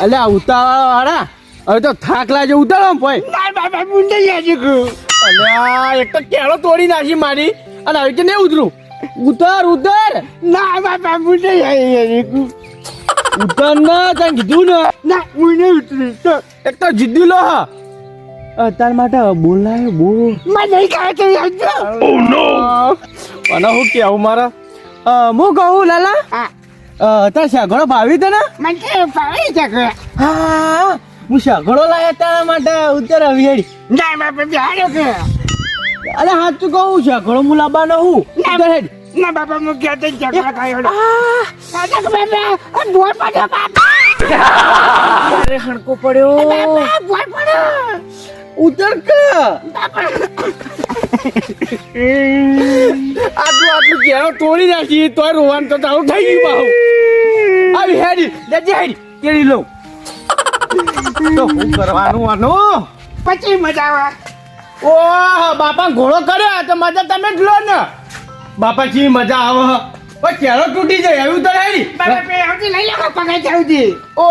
અલ્યા ઉતાવળ વાળા હવે તો થાક લાગે ઉતારો ભાઈ. ના બાપા મુંડે યાજી ગયું. અલ્યા એક તો કેળો તોડી નાખી મારી અને હવે કે નહીં ઉતરું. ઉતર ઉતર. ના બાપા મુંડે યાજી ગયું. ઉતર ના તને કીધું ને. ના મુંડે ઉતરી તો એક તો જીદ્દી લો હા તાર માટે બોલાય બોલ. મને નહીં ખાય તો યાદ. ઓ નો. અને હું કેવું મારા હું કહું લાલા હા તાર શાઘડો ભાવી તને. મને તો ભાવે છે કે. હા હું શાઘડો લાયા તારા માટે ઉતર હવેડી. ના બાપા બિહાડો કે. અરે સાચું કહું શાઘડો હું લાવવાનો હું. ઉતર હેડ. ના બાપા હું ક્યાં તો ઝઘડા ખાયો. બાપા આ બોલ પડ્યો બાપા. અરે હણકો પડ્યો. બાપા બોલ પડ્યો. ઉતર કે બાપા આટલું કેળો તોડી નાખી તોય રોવાનું તો તારું થઈ ગયું બાહુ. આવી હેડી જજે હેડી કેળી લઉં તો શું કરવાનું આનું. પછી મજા આવે. ઓહ બાપા ઘોડો કર્યો તો મજા તમે જ લો ને. બાપા જી મજા આવે પણ કેળો તૂટી જાય એવું તો હેડી. બાપા પે આવતી લઈ લો પગાઈ જાવતી. ઓ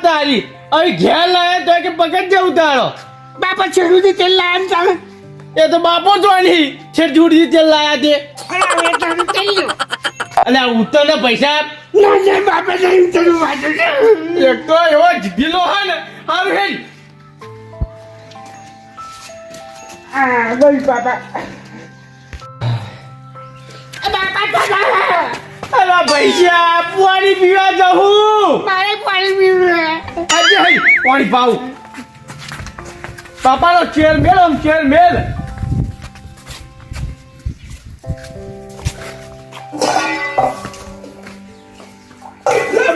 તારી હવે ઘેર લાયા તો કે પકડ જવું તારો. બાપા છેડુથી તેલ લાયા ચાલે. એ તો બાપો જો નહીં છેડ જુડી તેલ લાયા તે. અરે હવે તો તેલ લો. અલ્યા ઉતર ને પૈસા આપ. ના ના બાપા નહીં ઉતરું વાંચું છે. એક તો એવો જીદ્દીલો હે ને હારું હેડ. હા બોલ બાપા. બાપા બાપા અલા પૈસા પાણી પીવા જવું. મારે પાણી પીવું છે. આજે હઈ પાણી પાઉં. પાપાનો ચેર મેલ આમ ચેર મેલ.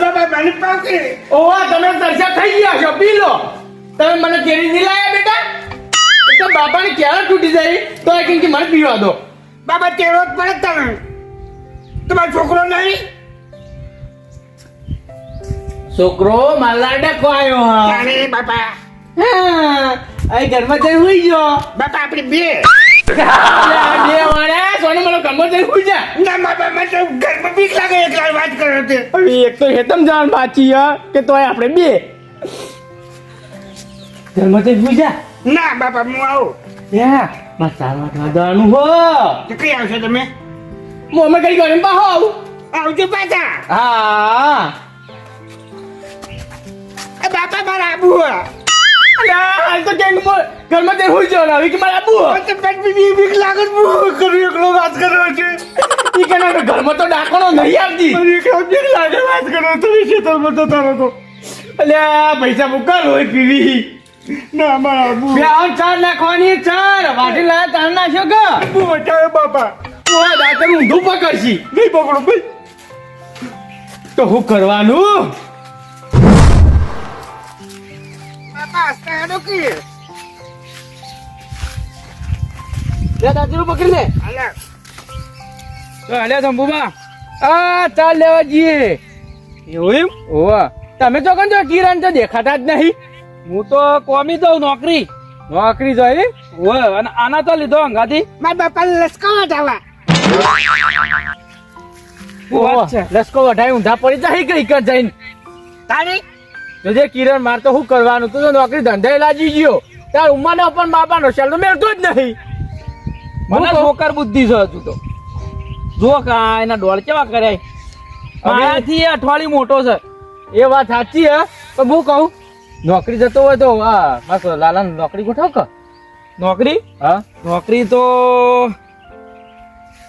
બાપા મને પાકે. ઓવા તમે તરસા થઈ ગયા છો પી લો. તમે મને કેરી નહીં લાયા બેટા. એક તો બાપાને કેળા તૂટી જાય તો એ કે મને પીવા દો. બાબા તેરો જ પડે તમે. તમારો છોકરો નહીં. છોકરો માલા ડકો આવ્યો હા. જાણે બાપા. હા અહીં ઘરમાં જઈ હુઈ ગયો. બાપા આપણે બે. અલ્યા, બે વાળા સોને મને ઘરમાં જઈ હુઈ જા. ના બાપા મને તો ઘરમાં બીક લાગે એકલા વાત કરો તે. હવે એક તો હેતમ જાણ બાચી હા કે તોય આપણે બે ઘરમાં જઈ હુઈ જા. ના બાપા હું આવું. યા બસ ચાલવા ખાવાનું હો. તો કઈ આવશો તમે. હું અમે કઈ ઘરે પાહો આવું. આવજો પાછા. હા બાપા મારા આબુ. અલ્યા હાલ તો કેમ ઘરમાં જઈ હુઈ જવાનું હવે કે મારે આબુ. તો પછી બીક લાગે હું કરું એકલો વાત કરો છે. ઈ કે ના ઘરમાં તો ડાકણો નહીં આવતી. એકલો બીક લાગે વાત કરો તમે ખેતરમાં તો તારો તો. અલ્યા પૈસા મુકા લોહી પીવી. ના મારા આબુ. બે આવ ચાર નાખવાની ચાર વાટી લાયા તાર નાખ્યો કે. આબુ બચાવે બાપા. ઓય દાતર ઊંધું પકડશી. નહીં પકડો ભાઈ. તો શું કરવાનું. બાપા હસતા હેડો કે. બે દાતરું પકડી લે. હાલા. તો હાલે શંભુબા આ ચાલ લેવા જઈએ. એવું એમ ઓવા તમે તો કન જો કિરણ તો દેખાતા જ નહીં. હું તો કોમી દઉં નોકરી નોકરી જોઈ. ઓય અને આના તો લીધો અંગાથી મારા બાપા લસકાવા જવા. શું વાત છે? લસકો વઢાઈ ઊંધા પડી જાય કઈ કર જઈને. તારી તો જે કિરણ માર તો શું કરવાનું તું તો નોકરી ધંધે લાગી ગયો. તાર ઉમ્માનો પણ બાપાનો ચાલ તો મેળતો જ નહીં. મને છોકર બુદ્ધિ છે હજુ તો જો કા એના ડોળ કેવા કર્યા મારાથી એ અઠવાડિયું મોટો છે. એ વાત સાચી હે પણ હું કહું નોકરી જતો હોય તો આ મારા લાલા નોકરી ગોઠવ કે. નોકરી હા નોકરી તો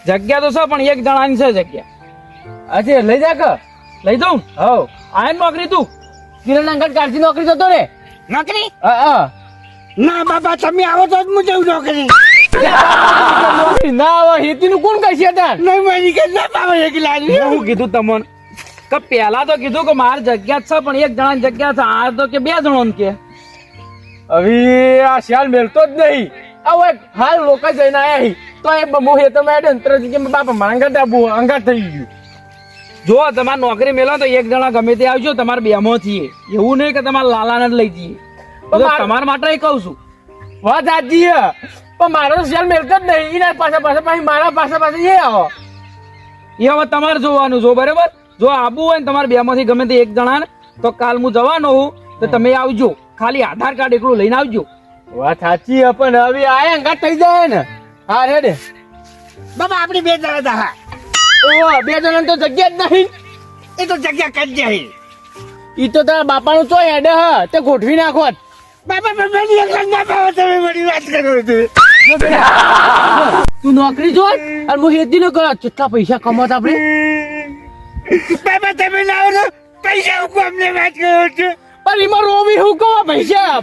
જગ્યા તો છે પણ એક જણાની છે જગ્યા. આજે લઈ જા કે. લઈ દઉં હવ આયન નોકરી તું કિરણ અંકલ કાલથી નોકરી જતો રે. નોકરી. હા હા ના બાપા તમે આવો તો જ હું જઉં નોકરી. નોકરી ના આવે હેતી નું કોણ કહેશે તાર. નહીં મારી કે ના પાવે એકલા. હું કીધું તમને કે પેલા તો કીધું કે મારી જગ્યા જ છે પણ એક જણાની જગ્યા છે આ તો કે બે જણો કે હવે આ શાલ મેલતો જ નહીં. હવે હાલ લોકો જઈને આયા તો એ બમો હે તો મેડમ અંતર કે બાપા માંગા ડાબુ અંગા થઈ ગયું. જો તમારે નોકરી મેળવો તો એક જણા ગમે તે આવજો તમારે બેમાં થઈએ એવું નહીં કે તમારે લાલાને જ લઈ જઈએ. તમારા માટે કહું છું વાત સાચી હે પણ મારો તો શાલ મેલતો જ નહીં. એના પાસે પાછી મારા પાસે એ આવો. એ હવે તમારે જોવાનું જો બરાબર. જો આબુ હોય ને તમારે બે માંથી ગમે તે એક જણા ને તો કાલ હું જવાનો હું તો તમે આવજો ખાલી આધાર કાર્ડ એકલું લઈને આવજો. વાત સાચી છે, પણ હવે આ અંગાત થઈ જાય ને. હા રેડે બાબા આપણી બે જણા હતા. ઓ બે જણા તો જગ્યા જ નહીં. એ તો જગ્યા કરી જાય. ઈ તો તારા બાપાનું ચો હેડે હ તે ગોઠવી નાખો. બાબા બાબાની એક લાખ બાપા તમે મારી વાત કરો છો. તું નોકરી જોઈ અને હું હેતી ન કરો. કેટલા પૈસા કમાત આપણે. બાબા તમે લાવો ને પૈસા હું અમને વાત કરો છો. પણ એમાં રોવી હું કહો પૈસા.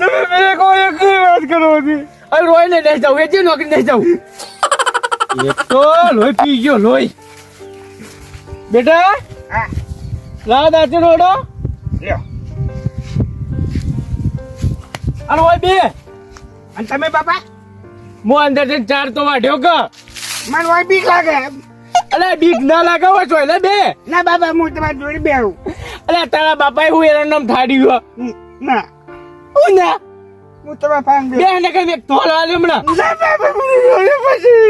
તમે મેરે કો એક વાત કરો છો. અરે રોય ને નહીં જાઉં, એથી નોકરી નહીં જાઉં. એક તો લોહી પી ગયો લોહી. બેટા હા લાવ દાંતી રોડો લ્યો. અને ઓય બે અને તમે બાપા મો અંદર થી ચાર તો વાઢ્યો કે. મને હોય બીક લાગે. અલે બીક ના લાગે હોય તો એટલે બે. ના બાબા હું તમારી જોડે બેહું. અલે તારા બાપાએ હું એનું નામ થાડ્યું. ના હું ના હું તમારા પાંચ બે ને કઈ એક તોલ આલ્યો હમણાં. ના બાબા મને જોડે પછી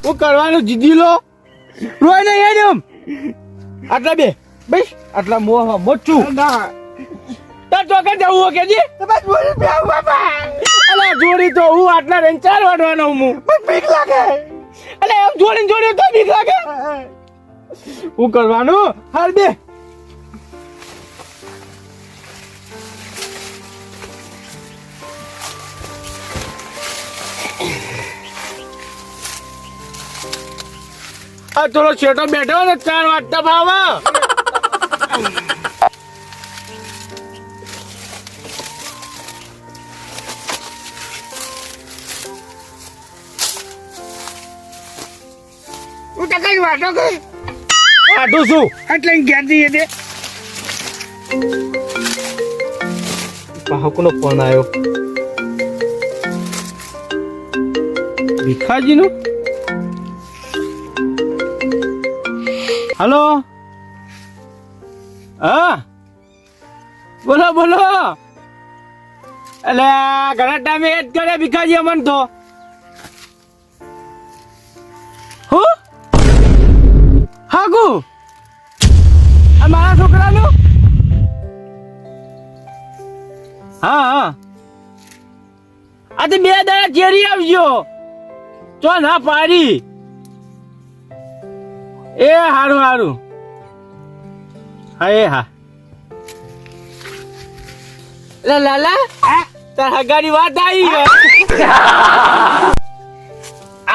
હું કરવાનું જીધી લો. રોય ને એમ આટલા બે બસ આટલા મોટું. ના તાર ચોકે જવું હોય કેજી. તમારી જોડે બેહું બાબા. અલે જોડી તો હું આટલા રહીને ચાર વાડવાનો હું. મને બીક લાગે. અલે એમ જોડીને જોડી તો બીક લાગે. હું કરવાનું હાલ બે. આ થોડો છેટો બેઠો ને ચાર વાગતા ભાવ. હું તો કઈ વાતો કઈ આટું શું એટલે ઘેર જઈએ તે. પાહકનો ફોન આવ્યો. ભીખાજીનો. હલો હા બોલો બોલો. એટલે ઘણા ટાઈમે એ જ કરે ભીખાજી અમન તો. હું હાગુ આ મારા છોકરાનું. હા હા આ તો બે દાડા ચેરી આવજો. ચો ના પાડી. એ હારું હારું. હા એ હા. લા લાલા તાર હગાની વાત આવી.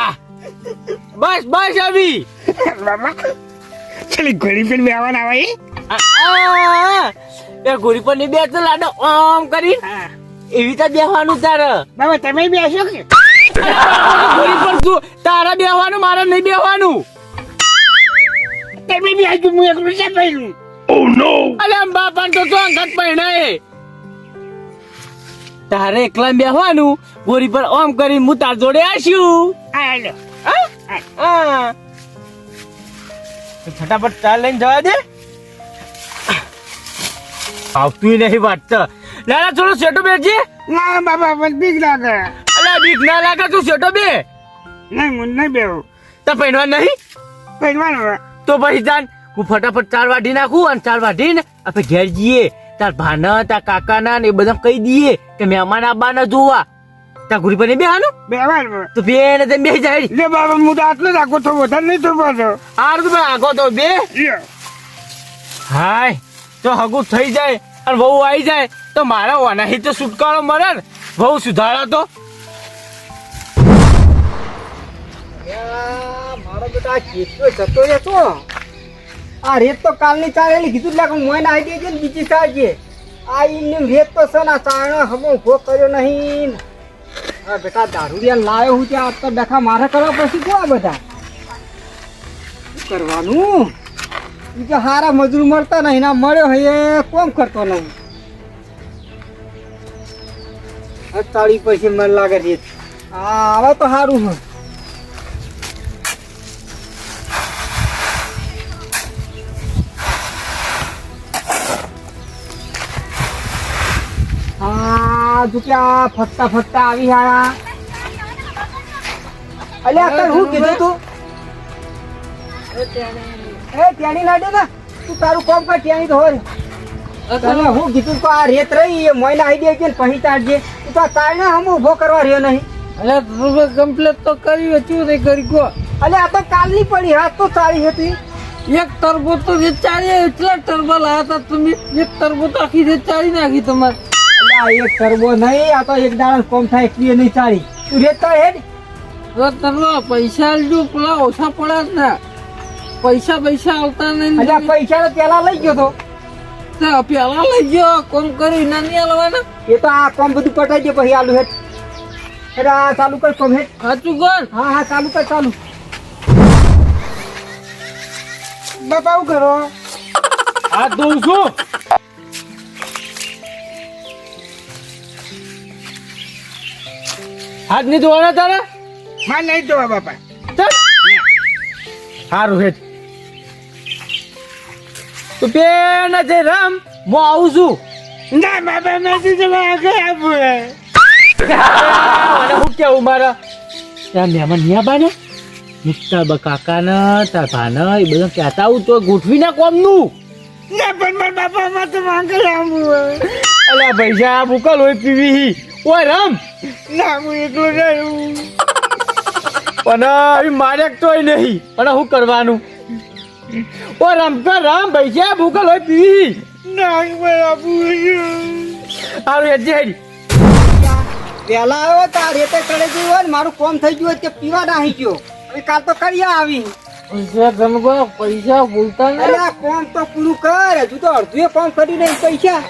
આ બસ બસ આવી. બાબા ચલી ઘોડી પર બેહવાના આવે. એ ગોરી પર ની બે તો લાડો આમ કરી એવી તો બેહવાનું તારે. બાબા તમે બેસો કે ગોરી પર તું તારા બેહવાનું મારે નહીં બેહવાનું. તમે બેસજો હું એકલું છે પહેલું. અલે આમ બાપા તો તો અંગત પહેણાય. તારે એકલા બેહવાનું ગોરી પર આમ કરી હું તાર જોડે આશું. હા લો હા ફટાફટ ચાલ લઈને જવા દે. આવતું નહીં વાંચતા. લાલા થોડું સેટો બેસજે. ના બાબા મને બીક લાગે. અલા બીક ના લાગે તું સેટો બે. નહીં હું નહીં બેહું. તો પહેરવા નહીં પહેરવાનું તો પછી જાન હું ફટાફટ ચાર વાઢી નાખું અને ચાર વાઢીને આપણે ઘેર જઈએ. તાર ભાના તાર કાકાના ને એ બધા કહી દઈએ કે મહેમાન આવવાના જોવા. તાર ગુરી પર નહીં બેહાનું બેહવાનું. તો બે ને તેમ બે જાય. લે બાબા હું તો આટલો જ આખો તો વધારે નહીં તો પાછો. હારું તો પણ આગો તો બે. લ્યો. હાય તો હગું થઈ જાય અને વહુ આવી જાય તો મારા વાનાહી તો છુટકારો મળે ને. વહુ સુધારો તો મારો બેટા કેટલો જતો રહેતો. આ રેત તો કાલની ચાલેલી કીધું એટલે મોઈને આવી દેજે ને બીજી ચાલજે. આ એમને રેત તો છે ને ચાયણો હમો ઉભો કર્યો નહીં. હા બેટા દારૂડિયા લાવ્યો હું ત્યાં તો ડખા મારે કરવા પછી કોણ બધા શું કરવાનું. બીજા હારા મજૂર મળતા નહીં ના મળ્યો હોય એ કોમ કરતો નહીં. ચાળી પછી મને લાગે રેત આવા તો સારું હોય. ક્યાં ફટતા ફટતા આવી હારા. અલ્યા અત્યારે હું કીધું તું એ ત્યાંની લાડે ને તું તારું કામ કર ત્યાં તો હોય તને હું કીધું કે આ રેત રહી એ મોયના આઈ દે છે ને પછી તારજે તું તો તારને હમ ઊભો કરવા રહ્યો નહીં અલે તમે કમ્પ્લીટ તો કરી હતું નહીં કરી કો અલે આ તો કાલની પડી હાથ તો સારી હતી એક ટરબો તો વેચારી એટલા ટરબો લાયા હતા તમે એક ટરબો તો આખી વેચારી નાખી તમારે અલે આ એક ટરબો નહીં આ તો એક દાડા કોમ થાય એટલી નહીં સારી તું રેત કર હેડ તો તમે પૈસા આલજો પેલા ઓછા પડ્યા જ ના પૈસા આવતા નહીં અલે આ પૈસા તો પેલા લઈ ગયો તો તો પેલા લઈ ગયો કોમ કરી ના નહીં આલવાના એ તો આ કોમ બધું પટાઈ દે પછી આલુ હેડ હેડ આ ચાલુ કર કોમ હેડ સાચું કોણ હા ચાલુ કર ચાલુ બાપા હું કરો હાથ ધોઉં છું. હાથ નહીં ધોવાના તારે? માં નહીં તો બાપા ચાલ. હારું હેઠ તું પેન છે રામ હું આવું છું. ના બાપા મેં તો આપું અને હું કેવું મારા ત્યાં મહેમાન ન્યા બાને તાર કાકા ને તાર ભાના એ બધા કહેતા આવું તો ગોઠવી ના કોમનું. ના પણ મારા બાપા માં તો માંગે આપું અલ્યા પૈસા મુકલ હોય પીવી ઓય રામ ના હું એકલો રહ્યું પણ હવે મારે તોય નહીં પણ શું કરવાનું ઓ રામ કર રામ પૈસા મુકલ હોય પીવી ના હું આપું હારું હેજી હેડી પેલા આવ્યો તાર રેતે કરે જેવું હોય ને મારું કોમ થઈ ગયું હોય તે પીવા નાહી ગયો હવે કાલ તો કર્યા આવી પૈસા ધનબા પૈસા બોલતા અરે નહીં આ કોમ તો પૂરું કર હજુ તો અડધું કોમ કરી નહીં પૈસા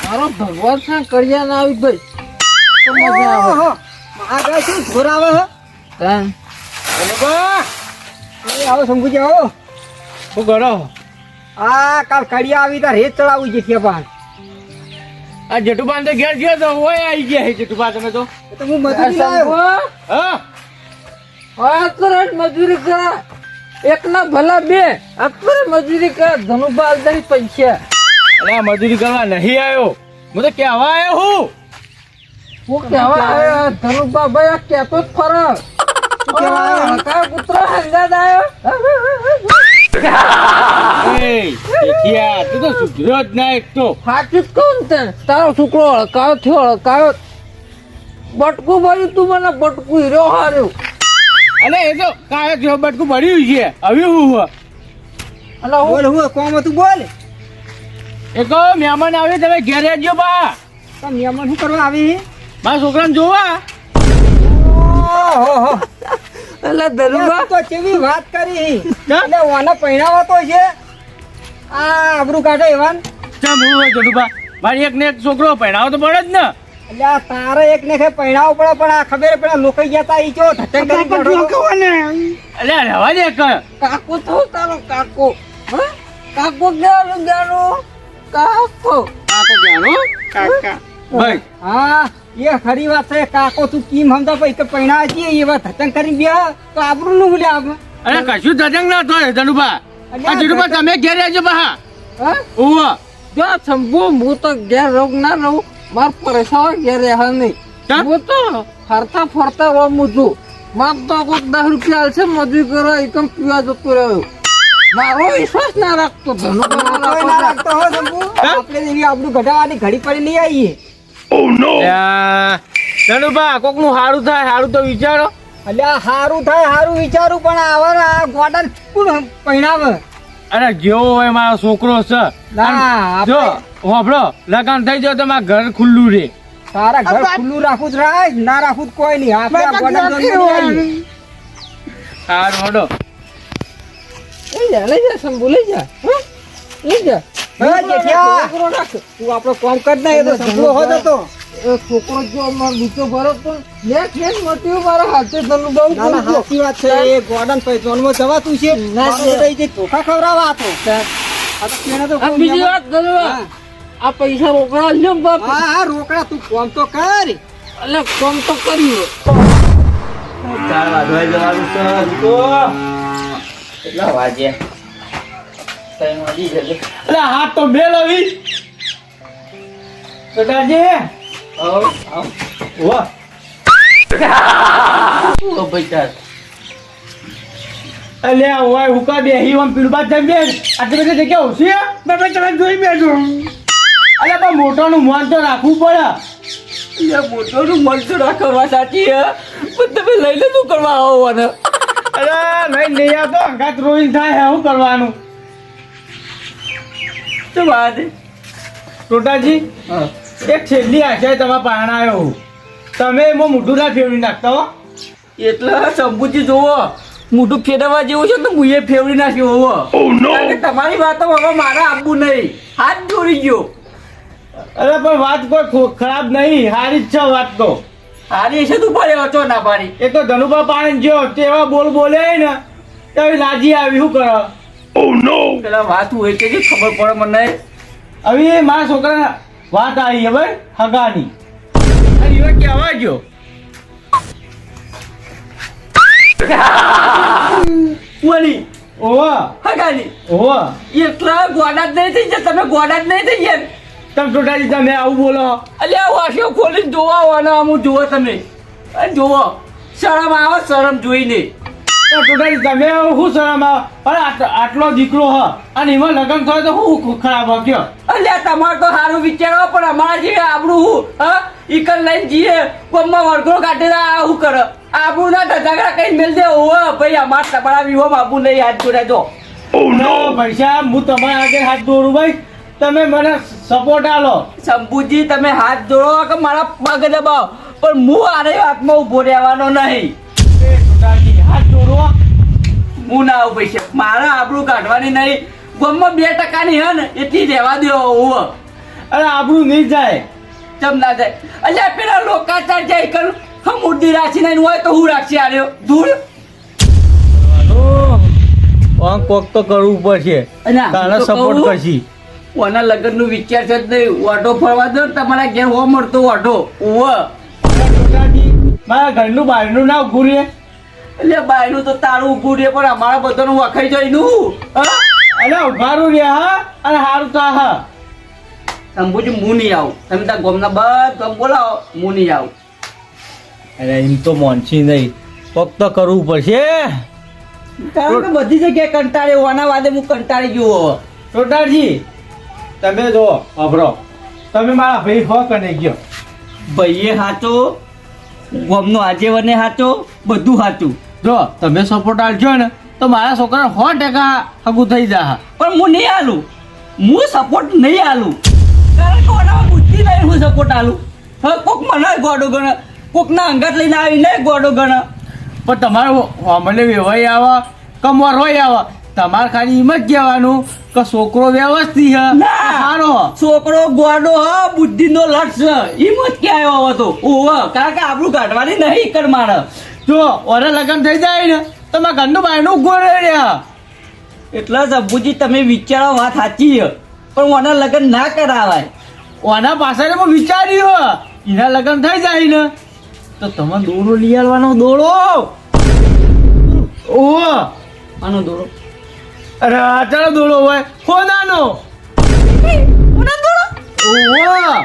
મારો ભગવાન છે કર્યા ના આવી ભાઈ તો મજા આવે ઓહો, મહાગાય શું ઘોરાવે હો તાન. એ આવો શંભુજી આવો શું કરો આ કાલ કડિયા આવી તાર રેત ચડાવું છે ત્યાં આ જેઠુબાન તો ઘેર ગયો તો ઓય આવી ગયા છે જેઠુબા તમે તો તો હું મજૂરી લાવ્યો શંભુ, હા આ કરંટ મજૂરી કરા એક ના ભલા બે આખરે મજૂરી કર ધનુભા આલદારી પૈસા અરે મજૂરી કરવા નહીં આવ્યો હું તો કહેવા આવ્યો હું હું કેવા આવ્યો ધનુભા ભાઈ આ કેતો જ ફરક કહેવા આવ્યો? કયો કૂતરો હંગાત આવ્યો એ ટીકિયા, તું તો સુધર્યો જ ના એક તો સાચું જ કહું ને તને તારો છોકરો હળકાયો થયો હળકાયો બટકું ભર્યું તું મને બટકું હીરો હાર્યો અને એ તો કાંઈ જેવો બટકું ભર્યું છે હવે હું અને હું બોલ હું કોમ હતું બોલ એ કહો મહેમાન આવે તમે ઘેર આવજો બા તો મહેમાન શું કરવા આવી મારા છોકરાને જોવા ઓહો એટલે ધનુભા તો કેવી વાત કરી હા? એટલે ઓને પહેરાવો તો છે આ આબરૂ કાઢે એવાન ચમ હું હોય જેઠુબા મારી એક ને એક છોકરો પહેણાવો તો પડે જ ને એટલે આ તારે એક ને પહેરાવો પડે પણ આ ખબર પેલા લોકો ગયા તા ઈ ચો ધટક કરી બેઠો તો. અલે રહેવા દે કર કાકો તો તારો કાકો હા કાકો ક્યાં ગયાનો કાકો કાકો જાણો કાકા ભાઈ હા એ ખરી વાત છે કાકો તું કેમ સમજા પછી કે પહેણા છીએ એ વાત ધટક કરી બે તો આબરૂ નું બોલે આપ અરે કશું ધજંગ ના થાય ધનુભા આ જેઠુબા તમે ઘેર આવજો બા હા ઓવા જો શંભુ હું તો ઘેર રહું ના રહું માર પરેશાન ઘેર રહે નહીં કેમ? હું તો ફરતા ફરતા રમું છું માર તો કોઈક 10 રૂપિયા આલશે મજૂરી કરવા એકમ પીવા જતો રહ્યો મારો વિશ્વાસ ના રાખતો ધનુભા કોઈ ના રાખતો હો શંભુ આપણે એવી આબરૂ ઘટાવાની ઘડી પડી લઈ આવીએ ધનુભા કોક નું સારું થાય સારું તો વિચારો અલ્યા હારું થાય હારું વિચારું પણ આવા ગોડા કોણ પહેણાવે અરે જેવો હોય મારો છોકરો છે ના જો આપણે હોભળો લગન થઈ જાય તો મારા ઘર ખુલ્લું રે તારા ઘર ખુલ્લું રાખવું જ રાખ ના રાખવું જ કોઈ નહીં આપણે આ ગોડા જોઈને લઈ આવીએ. સારું હડો લઈ જા શંભુ લઈ જા હો? લઈ જા હે, જેઠિયા. છોકરો રાખ તું આપણો કામ કર ને એ તો સંભળો હોત હતો એ છોકરો જો અમાર નીચે ભરો તો લે ખેન મટ્યું મારા હાથે ધનુભા ના ના સાચી વાત છે એ ગોડા પૈસાનમાં જવાતું છે ના, મારે રહી જાય ધોખા ખવડાવવા હતો આ તો કેને તો આ બીજી વાત ધનુભા હા. આ પૈસા રોકડા લ્યો બાપ હા હા રોકડા તું કામ તો કર એટલે કોમ તો કર્યું 4 વાગવા જવાનું છે હજુ તો કેટલા વાગ્યા 3 વાગી જશે અરે હાથ તો મેલ આવી કટાજી આવ આવ વાહ ઓ બેટા અલ્યા ઓય હુકા બેહી ઓમ પીડું બાદ જઈ બેન આટલી બધી જગ્યા ઓછી હે બાપા તમે જોઈ બેઠો અલ્યા પણ મોટોનું મન તો રાખવું પડે મોટોનું મન તો રાખવા સાચી હે પણ તમે લઈને શું કરવા આવો ને અરે નહીં આવતો અંગાત રોઈ થાય હે શું કરવાનું શું વાત ટોટાજી એક છેલ્લી આશા તમારા પાણા આવ્યો તમે એમાં મોઢું ના ફેરવી નાખતા હો એટલે શંભુજી જોવો મોઢું ફેરવવા જેવું છે તો હું એ ફેરવી નાખ્યો હોવો કારણ કે તમારી વાતો હવે મારે આપવું નહીં હાથ જોડી ગયો અરે પણ વાત કોઈ ખરાબ નહીં સારી જ છે વાત તો હારી છે તું પડે હતો ના પાડી એ તો ધનુભા પાણી ગયો તેવા બોલ બોલે ને તેવી લાજી આવી શું કરો પેલા વાત હોય કે ખબર પડે મને હવે મારા છોકરા વાત આવી છે ભાઈ હગાની અને એ કહેવા ગયો વળી ઓવા હગાની ઓવા એટલા ગોડા જ નહીં થઈ જાય તમે ગોડા જ નહીં થઈ ગયા તમે ટોટાલી તમે આવું બોલો અલ્યા વાસીઓ ખોલીને જોવા આવવાના આમ જોવો તમે અને જોવો શરમ આવે શરમ જોઈને ટોટાલી તમે શું શરમ આવે અરે આટલો દીકરો હ અને એમાં લગ્ન થાય તો શું ખરાબ હ કયો અલ્યા તમારે તો સારું વિચારો પણ અમારા જેવી આબરૂ હું હા ઈકલ લઈને જઈએ કોમમાં વળગો કાઢેલા શું કરે આબરૂ ના ધજાગરા કઈ મેલ દે ઓ ભાઈ અમારે તમારા વિવો બાબુ નહીં હાથ જોડે જો પૈસા હું તમારા આગળ હાથ દોરું ભાઈ તમે મને સપોર્ટ આલો શંભુજી તમે હાથ જોડો કે મારા પગ દબાવો પણ હું આને વાતમાં ઉભો રહેવાનો નહીં હાથ દોરો હું ના આવું પૈસા મારા આબરૂ કાઢવાની નહીં ગમમાં 2% ની હે ને એટલી રહેવા દો ઓવ અરે આપણું નહીં જાય ચમ ના જાય અલ્યા પેલા લોકાચાર જાય કર હમ મુદ્દી રાખી નહીં હોય તો હું રાખી આર્યો ધૂળ કોક તો કરવું પડશે તારા સપોર્ટ કરશી ઓના લગ્ન નું વિચાર છે જ નહીં ઓટો ફરવા દો ને તમારા ઘેર હો મળતો ઓટો ઓવ મારા ઘરનું બહારનું ના ઉભું રે એટલે બાયનું તો તારું ઉભું રે પણ અમારા બધાનું વખાઈ જાય નું હા અરે ઉભારું રે હા અને હારું તા હા શંભુજી હું નહીં આવું તમે તાર ગમના બધા બોલાવો હું નહીં આવું અરે એમ તો મોનસી નહીં કોક તો કરવું પડશે કારણ કે બધી જગ્યાએ કંટાળે ઓના વાદે હું કંટાળી ગયો હવે ટોટાજી તમે જો અભરો તમે મારા ભાઈ હો કને ગયો ભાઈએ હાચો ગમનો આજેવને હાચો બધું હાચું જો તમે સપોર્ટ આલજો ને તો મારા છોકરા 100% હગું થઈ જા પણ હું નહીં આલું હું સપોર્ટ નહીં આલું કારણ કે ઓનામાં બુદ્ધિ નહીં હું સપોર્ટ આલું હવે કોક મને ગોડો ગણ કોકના અંગાત લઈને આવીને ગોડો ગણ પણ તમારો મને વેવાઈ આવા કમર હોય આવા તમારે ખાલી એમ જ કહેવાનું કે છોકરો વ્યવસ્થિત છે ના. સારો છોકરો ગોડો હ બુદ્ધિનો લક્ષ છે એમ જ ક્યાં આવ્યો હતો ઓહ કારણ કે આપણું કાઢવાની નહીં કર મારે જો ઓરે લગ્ન થઈ જાય ને તો મારા ઘરનું બહારનું ગોળે રહ્યા એટલે શંભુજી તમે વિચારો વાત સાચી છે પણ ઓના લગ્ન ના કરાવાય ઓના પાછળ મેં વિચાર્યું એના લગ્ન થઈ જાય ને તો તમે દોડો લઈ આવવાનો દોડો ઓહ આનો દોડો અરે આચારો દોડો હોય ખોનાનો ઓહ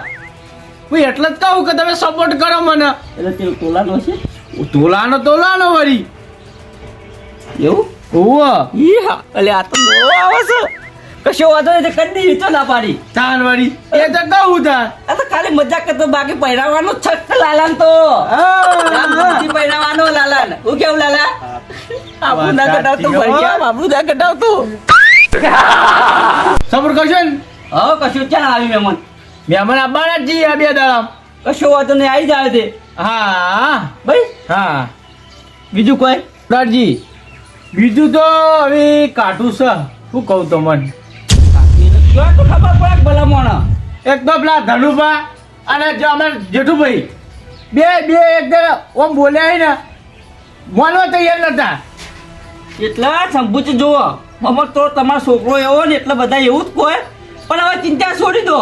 હું એટલે જ કહું કે તમે સપોર્ટ કરો મને એટલે તે તોલાનો છે તોલાનો વળી એવું ઓહ ઈ હા એટલે આ તો દોડો આવે છે કશો વાંધો નહીં કરી દીધી તો ના પાડી તાન વળી એ તો કહું તાન આ તો ખાલી મજાક કરતો બાકી પહેરાવાનો છક લાલાન તો પહેરાવાનો લાલાન હું કેવું લાલા આપણું ના કટાવતો ભૈયા આપણું ના કટાવતો સપોર્ટ કરશો ને હા કશું ચાલ આવી મહેમાન મહેમાન આવવાના જ છીએ આ 2 દાડા કશો વાંધો નહીં આવી જાય તે હા ભાઈ હા બીજું કોઈ દાદાજી બીજું તો હવે કાઢું છે શું કહું તમને ક્યાં તો ખબર પડે ભલા મોણા એક તો પેલા ધનુભા અને જો અમારા જેઠુભાઈ બે એક ઓમ બોલ્યા ને માનવા તૈયાર નતા એટલા સંભૂચ જુઓ મમ્મા તો તમારો છોકરો એવો ને એટલે બધા એવું જ કહે પણ હવે ચિંતા છોડી દો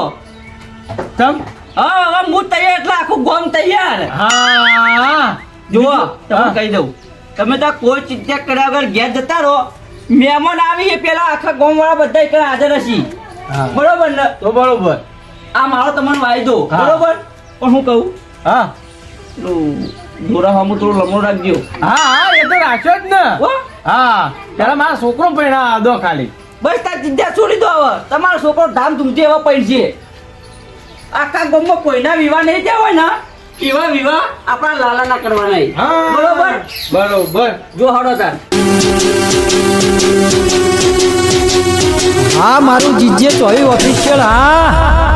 તમ હા હવે હું તૈયાર એટલે આખું ગોમ તૈયાર હા જુઓ હા. તમે કહી દઉં તમે ત્યાં કોઈ ચિંતા કર્યા વગર ઘેર જતા રહો મહેમાન આવી એ પેલા આખા ગામ વાળા બધા એક હાજર હશી હા. બરોબર ને તો બરોબર આ મારો તમને વાયદો હા. બરોબર પણ હું કહું હા પેલું દોરા હમું થોડું લમણું રાખજો હા એ તો રાખ્યો જ ને હો? હા પેલા મારા છોકરો પૈણા દો ખાલી બસ તાર ચિંતા છોડી દો હવે તમારો છોકરો ધામધૂમથી એવા પૈણશે આખા ગામમાં કોઈના વિવાહ નહીં થયા હોય ને એવા વિવાહ આપણા લાલાના કરવાના બરોબર બરોબર જો હડો તાર હા મારું જીજે ચોવી ઓફિશિયલ હા